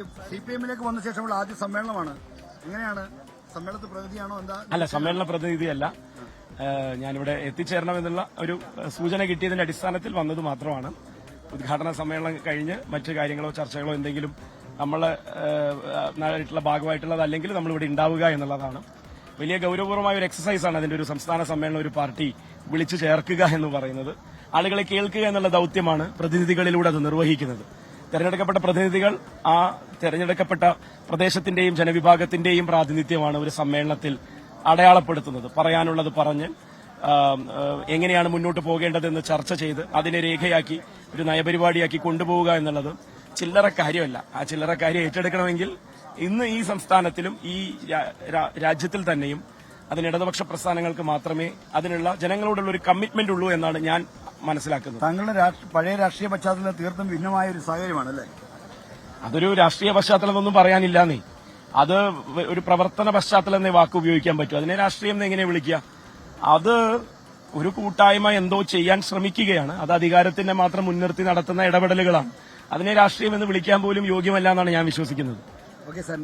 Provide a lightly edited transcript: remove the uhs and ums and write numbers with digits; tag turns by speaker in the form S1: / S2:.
S1: CPM-ലേക്ക് വന്ന ശേഷമുള്ള ആദ്യ സമ്മേളനമാണ്. എങ്ങനെയാണ് സമ്മേളനത്തിൽ പ്രതിനിധിയാണോ എന്താ?
S2: അല്ല, സമ്മേളന പ്രതിനിധിയല്ല. ഞാനിവിടെ എത്തിച്ചേരണമെന്നുള്ള ഒരു സൂചന കിട്ടിയതിന്റെ അടിസ്ഥാനത്തിൽ വന്നത് മാത്രമാണ്. ഉദ്ഘാടന സമ്മേളനം കഴിഞ്ഞ് മറ്റു കാര്യങ്ങളോ ചർച്ചകളോ എന്തെങ്കിലും നമ്മളായിട്ടുള്ള ഭാഗമായിട്ടുള്ളത് അല്ലെങ്കിൽ നമ്മളിവിടെ ഉണ്ടാവുക എന്നുള്ളതാണ്. വലിയ ഗൌരവപൂർവമായ ഒരു എക്സസൈസാണ് അതിന്റെ ഒരു സംസ്ഥാന സമ്മേളനം ഒരു പാർട്ടി വിളിച്ചു ചേർക്കുക എന്ന് പറയുന്നത്. ആളുകളെ കേൾക്കുക എന്നുള്ള ദൌത്യമാണ് പ്രതിനിധികളിലൂടെ അത് നിർവഹിക്കുന്നത്. തെരഞ്ഞെടുക്കപ്പെട്ട പ്രതിനിധികൾ ആ തെരഞ്ഞെടുക്കപ്പെട്ട പ്രദേശത്തിന്റെയും ജനവിഭാഗത്തിന്റെയും പ്രാതിനിധ്യമാണ് ഒരു സമ്മേളനത്തിൽ അടയാളപ്പെടുത്തുന്നത്. പറയാനുള്ളത് പറഞ്ഞ് എങ്ങനെയാണ് മുന്നോട്ട് പോകേണ്ടതെന്ന് ചർച്ച ചെയ്ത് അതിനെ രേഖയാക്കി ഒരു നയപരിപാടിയാക്കി കൊണ്ടുപോവുക എന്നുള്ളത് ചില്ലറ കാര്യമല്ല. ആ ചില്ലറ കാര്യം ഏറ്റെടുക്കണമെങ്കിൽ ഇന്ന് ഈ സംസ്ഥാനത്തിലും ഈ രാജ്യത്തിൽ തന്നെയും അതിന് ഇടതുപക്ഷ പ്രസ്ഥാനങ്ങൾക്ക് മാത്രമേ അതിനുള്ള ജനങ്ങളോടുള്ള ഒരു കമ്മിറ്റ്മെന്റ് ഉള്ളൂ എന്നാണ് ഞാൻ മനസ്സിലാക്കുന്നത്.
S1: താങ്കളുടെ പഴയ രാഷ്ട്രീയ പശ്ചാത്തലം തീർത്തും ഭിന്നമായ ഒരു സാഹചര്യമാണല്ലേ?
S2: അതൊരു രാഷ്ട്രീയ പശ്ചാത്തലം എന്നൊന്നും പറയാനില്ലാന്നേ. അത് ഒരു പ്രവർത്തന പശ്ചാത്തലം എന്നേ വാക്ക് ഉപയോഗിക്കാൻ പറ്റും. അതിനെ രാഷ്ട്രീയം എന്ന് എങ്ങനെ വിളിക്കുക? അത് ഒരു കൂട്ടായ്മ എന്തോ ചെയ്യാൻ ശ്രമിക്കുകയാണ്. അത് അധികാരത്തിനെ മാത്രം മുൻനിർത്തി നടത്തുന്ന ഇടപെടലുകളാണ്. അതിനെ രാഷ്ട്രീയം എന്ന് വിളിക്കാൻ പോലും യോഗ്യമല്ല എന്നാണ് ഞാൻ വിശ്വസിക്കുന്നത്.
S1: Okay sir.